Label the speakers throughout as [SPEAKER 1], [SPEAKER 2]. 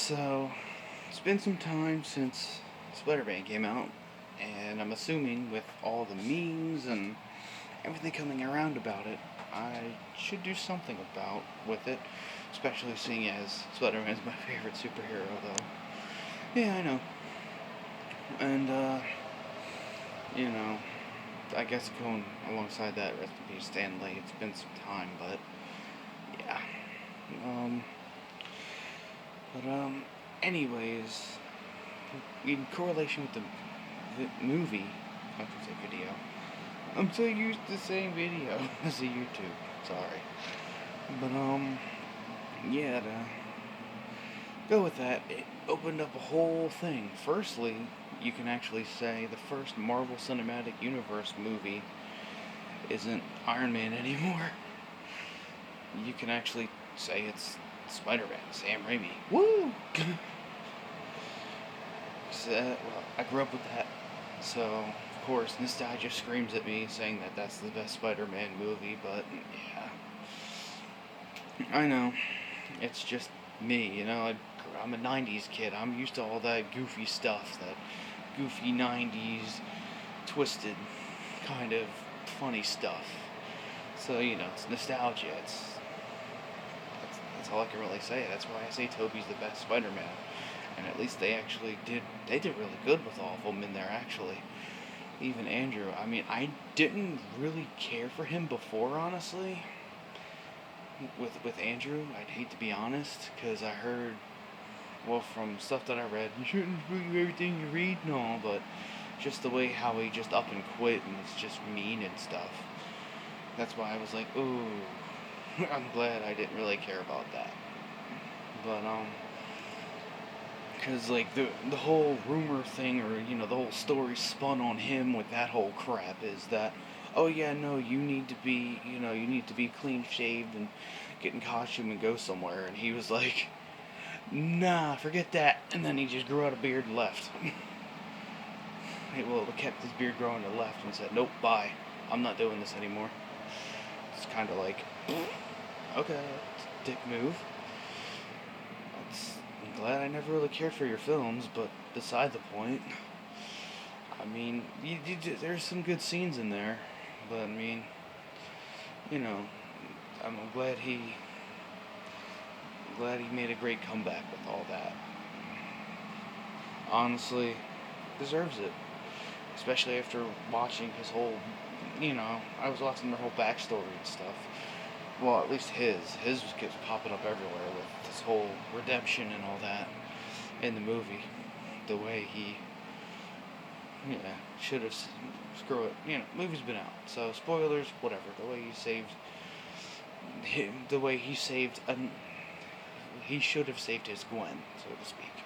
[SPEAKER 1] So, it's been some time since Spiderman came out, and I'm assuming with all the memes and everything coming around about it, I should do something about with it, especially seeing as Spider-Man's my favorite superhero, though. Yeah, I know. And, you know, I guess going alongside that, rest in peace, Stan Lee. It's been some time, but yeah. Um, but anyways, in correlation with the movie, I should say video. I'm so used to saying video as a YouTube. Sorry. But, yeah, to go with that, it opened up a whole thing. Firstly, you can actually say the first Marvel Cinematic Universe movie isn't Iron Man anymore. You can actually say it's Spider-Man, Sam Raimi. Woo! Well, I grew up with that. So, of course, nostalgia screams at me saying that that's the best Spider-Man movie, but yeah. I know. It's just me, I'm a 90s kid. I'm used to all that goofy stuff, that goofy 90s, twisted, kind of funny stuff. So, it's nostalgia. That's all I can really say. That's why I say Tobey's the best Spider-Man. And at least they did really good with all of them in there, actually. Even Andrew. I mean, I didn't really care for him before, honestly. With Andrew, I'd hate to be honest, because I heard, well, from stuff that I read, you shouldn't believe everything you read and all, but just the way how he just up and quit and it's just mean and stuff. That's why I was like, ooh, I'm glad I didn't really care about that. But, because, like, the whole rumor thing, or, the whole story spun on him with that whole crap is that, oh, yeah, no, you need to be clean shaved and get in costume and go somewhere. And he was like, nah, forget that. And then he just grew out a beard and left. He kept his beard growing and left and said, nope, bye. I'm not doing this anymore. It's kind of like, okay, dick move. I'm glad I never really cared for your films, but beside the point. I mean, there's some good scenes in there, but I mean, I'm glad he made a great comeback with all that. Honestly, deserves it, especially after watching his whole, I was watching their whole backstory and stuff. Well, at least his keeps popping up everywhere with this whole redemption and all that in the movie. The way he, should have, screw it, movie's been out, so spoilers, whatever. He should have saved his Gwen, so to speak.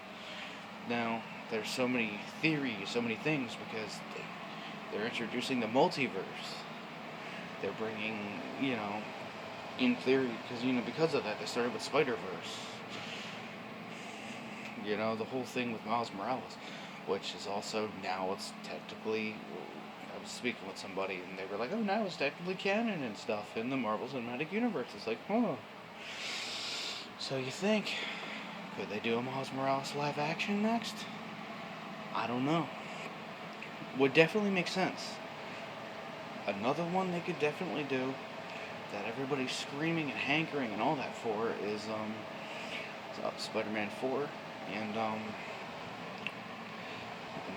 [SPEAKER 1] Now, there's so many theories, so many things, because they're introducing the multiverse. They're bringing, in theory, because of that, they started with Spider-Verse. The whole thing with Miles Morales, which is also, now it's technically, I was speaking with somebody, and they were like, oh, now it's technically canon and stuff in the Marvel Cinematic Universe. It's like, oh. So you think, could they do a Miles Morales live action next? I don't know. Would definitely make sense. Another one they could definitely do, that everybody's screaming and hankering and all that for, is Spider-Man 4 and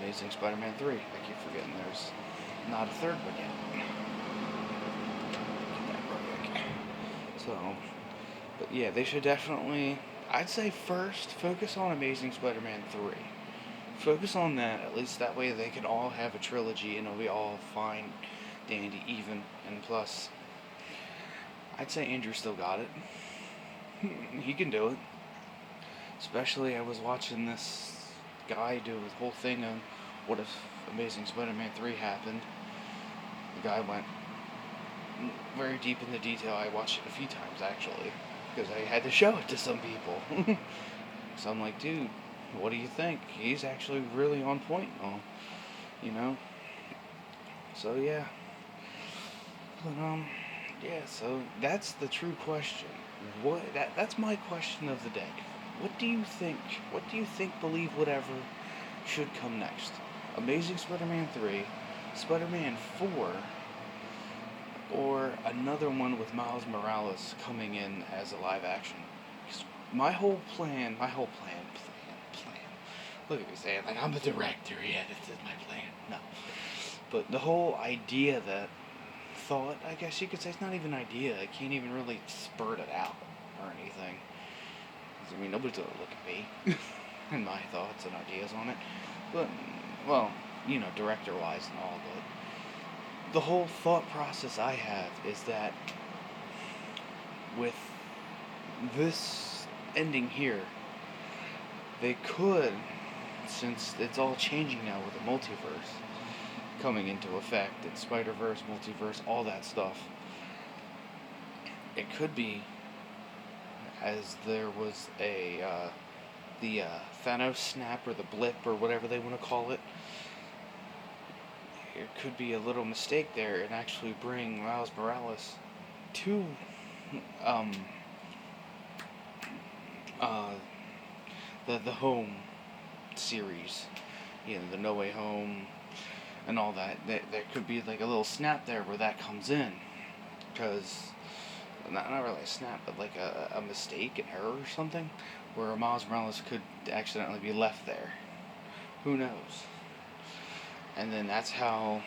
[SPEAKER 1] Amazing Spider-Man 3. I keep forgetting there's not a third one yet. Get that real quick. So, but yeah, they should definitely, I'd say first, focus on Amazing Spider-Man 3. Focus on that, at least that way they can all have a trilogy and it'll be all fine, dandy, even, and plus, I'd say Andrew still got it. He can do it. Especially, I was watching this guy do his whole thing on what if Amazing Spider-Man 3 happened. The guy went very deep in the detail. I watched it a few times, actually, because I had to show it to some people. So I'm like, dude, what do you think? He's actually really on point, So, yeah. But, yeah, so that's the true question. That's my question of the day. What do you think? What do you think, believe, whatever, should come next? Amazing Spider-Man 3, Spider-Man 4, or another one with Miles Morales coming in as a live action? 'Cause my whole plan. Look at me saying, like, I'm the director, yeah, this is my plan. No. But the whole idea thought, I guess you could say, it's not even an idea. I can't even really spurt it out or anything. I mean, nobody's gonna look at me and my thoughts and ideas on it. But, well, director-wise and all, but the whole thought process I have is that with this ending here, they could, since it's all changing now with the multiverse coming into effect, and Spider-Verse, multiverse, all that stuff, it could be, as there was the Thanos snap or the blip or whatever they want to call it, it could be a little mistake there and actually bring Miles Morales to uh, the home series, the No Way Home and all that. There could be like a little snap there where that comes in, because not really a snap, but like a mistake, an error or something, where Miles Morales could accidentally be left there. Who knows? And then that's how,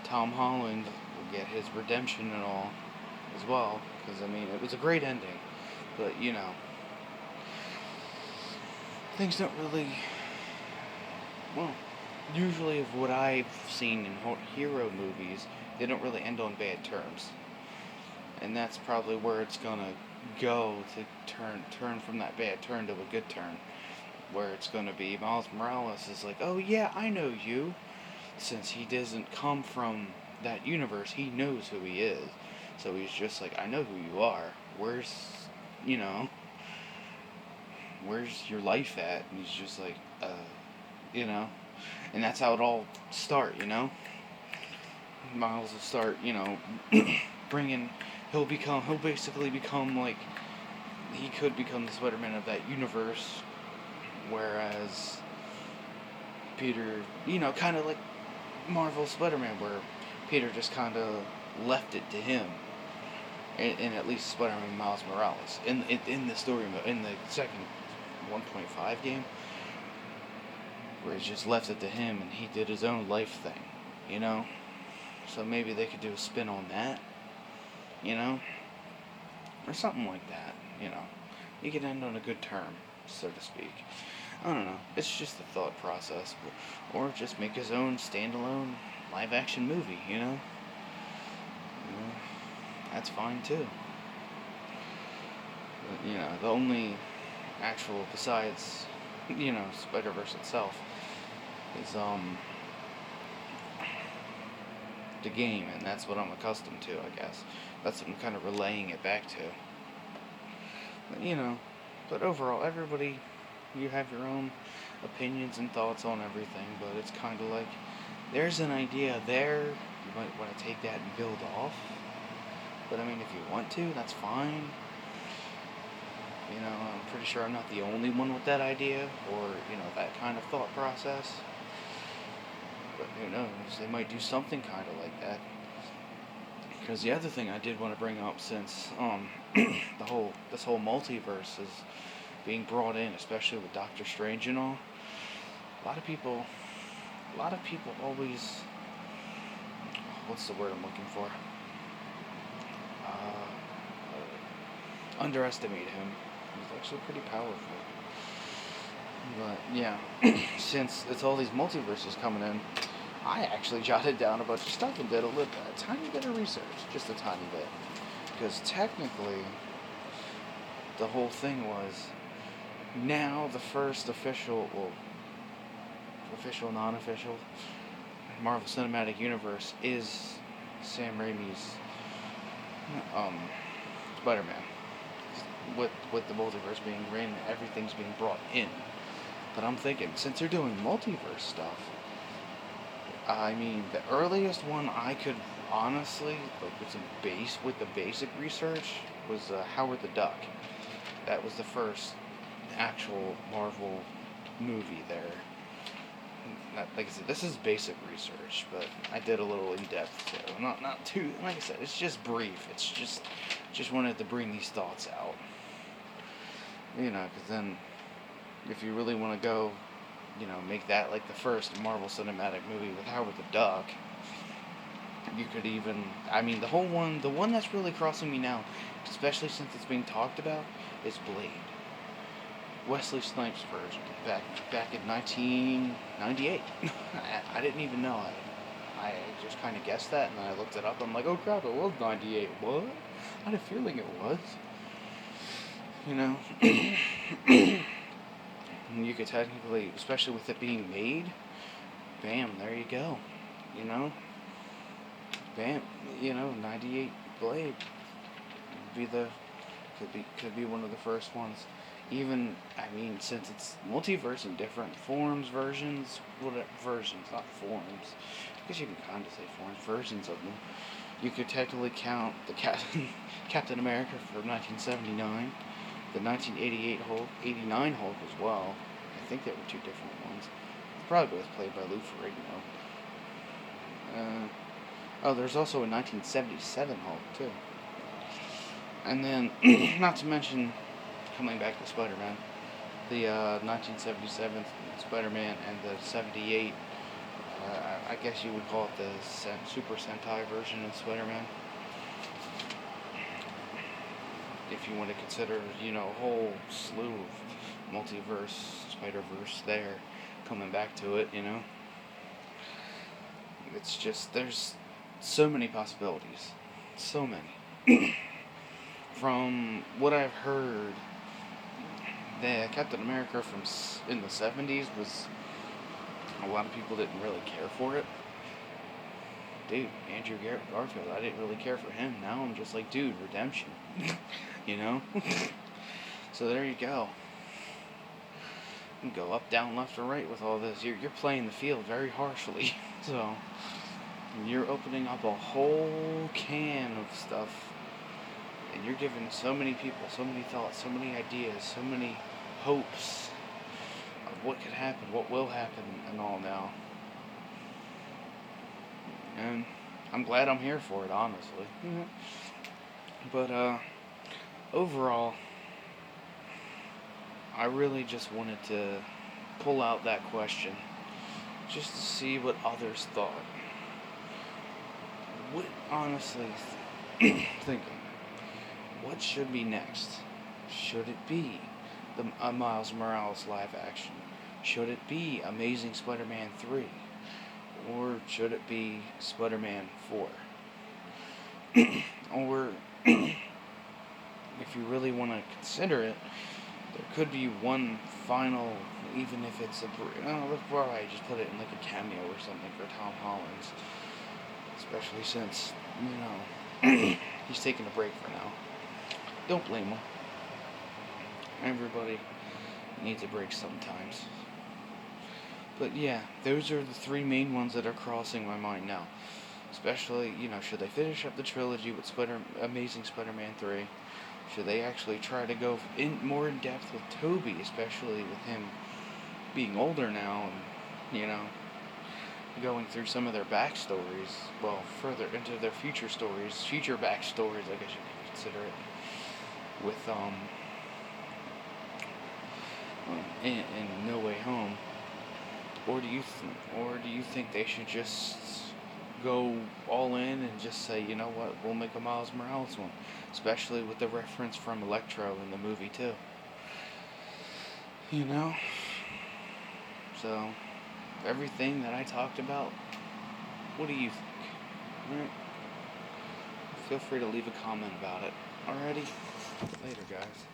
[SPEAKER 1] Tom Holland will get his redemption and all as well. Because, I mean, it was a great ending. But, things don't really, well, usually of what I've seen in hero movies, they don't really end on bad terms. And that's probably where it's gonna go to turn from that bad turn to a good turn. Where it's gonna be Miles Morales is like, oh yeah, I know you. Since he doesn't come from that universe, he knows who he is. So he's just like, I know who you are. Where's your life at? And he's just like, and that's how it all start, Miles will start, bringing, he'll basically become like, he could become the Spider-Man of that universe, whereas Peter, kind of like Marvel Spider-Man, where Peter just kind of left it to him, in at least Spider-Man Miles Morales, in the story, in the second 1.5 game, where he just left it to him and he did his own life thing, So maybe they could do a spin on that, or something like that, You could end on a good term, so to speak. I don't know. It's just a thought process, or just make his own standalone live-action movie, That's fine too. But, the only actual, besides, Spider-Verse itself, is the game, and that's what I'm accustomed to, I guess. That's what I'm kind of relaying it back to. But, but overall, everybody, you have your own opinions and thoughts on everything, but it's kind of like, there's an idea there, you might want to take that and build off, but I mean, if you want to, that's fine. I'm pretty sure I'm not the only one with that idea, or, that kind of thought process, but who knows, they might do something kind of like that. Because the other thing I did want to bring up, since this whole multiverse is being brought in, especially with Doctor Strange and all, a lot of people always, what's the word I'm looking for? Underestimate him. He's actually pretty powerful. But yeah, since it's all these multiverses coming in, I actually jotted down a bunch of stuff and did a tiny bit of research, just a tiny bit. Because technically, the whole thing was, now the first official, non-official, Marvel Cinematic Universe is Sam Raimi's Spider-Man. With the multiverse being ran, everything's being brought in. But I'm thinking, since they're doing multiverse stuff, I mean, the earliest one I could honestly, with the basic research, was Howard the Duck. That was the first actual Marvel movie there. Like I said, this is basic research, but I did a little in depth, so not too. Like I said, it's just brief. It's just wanted to bring these thoughts out. Because then, if you really want to go, make that like the first Marvel Cinematic movie with Howard the Duck, you could even. I mean, the one that's really crossing me now, especially since it's being talked about, is Blade. Wesley Snipes' version back in 1998. I didn't even know. I just kind of guessed that, and then I looked it up. I'm like, oh crap, it was 98. What? I had a feeling it was. And you could technically, especially with it being made, bam, there you go. Bam, 98 Blade could be one of the first ones. Even, since it's multiverse in different versions, not forms. I guess you can kind of say forms, versions of them. You could technically count the Captain America from 1979, the 1988 Hulk, 89 Hulk as well. I think they were two different ones. Probably both played by Lou Ferrigno. There's also a 1977 Hulk, too. And then, not to mention, coming back to Spider-Man, the 1977 Spider-Man and the 78, I guess you would call it the Super Sentai version of Spider-Man. If you want to consider, a whole slew of multiverse, Spider-Verse there, coming back to it, It's just, there's so many possibilities. So many. From what I've heard, the Captain America in the 70s was, a lot of people didn't really care for it. Dude, Andrew Garfield, I didn't really care for him. Now I'm just like, dude, redemption. So there you go. You can go up, down, left, or right with all this. You're playing the field very harshly. So you're opening up a whole can of stuff. And you're giving so many people, so many thoughts, so many ideas, so many hopes of what could happen, what will happen, and all now. And I'm glad I'm here for it, honestly. Mm-hmm. But, overall, I really just wanted to pull out that question just to see what others thought. What, honestly, thinking, what should be next? Should it be the Miles Morales live action? Should it be Amazing Spider-Man 3? Or should it be Spider-Man 4? Or, if you really want to consider it, there could be one final, even if it's let's probably just put it in like a cameo or something for Tom Holland. Especially since, he's taking a break for now. Don't blame him. Everybody needs a break sometimes. But yeah, those are the three main ones that are crossing my mind now. Especially, should they finish up the trilogy with Amazing Spider-Man 3? Should they actually try to go more in depth with Tobey, especially with him being older now and, going through some of their backstories, well, further into their future backstories, I guess you could consider it, with, in No Way Home, or do you think they should just go all in and just say, you know what, we'll make a Miles Morales one, especially with the reference from Electro in the movie too, so, everything that I talked about, what do you think? Alright? Feel free to leave a comment about it. Alrighty? Later, guys.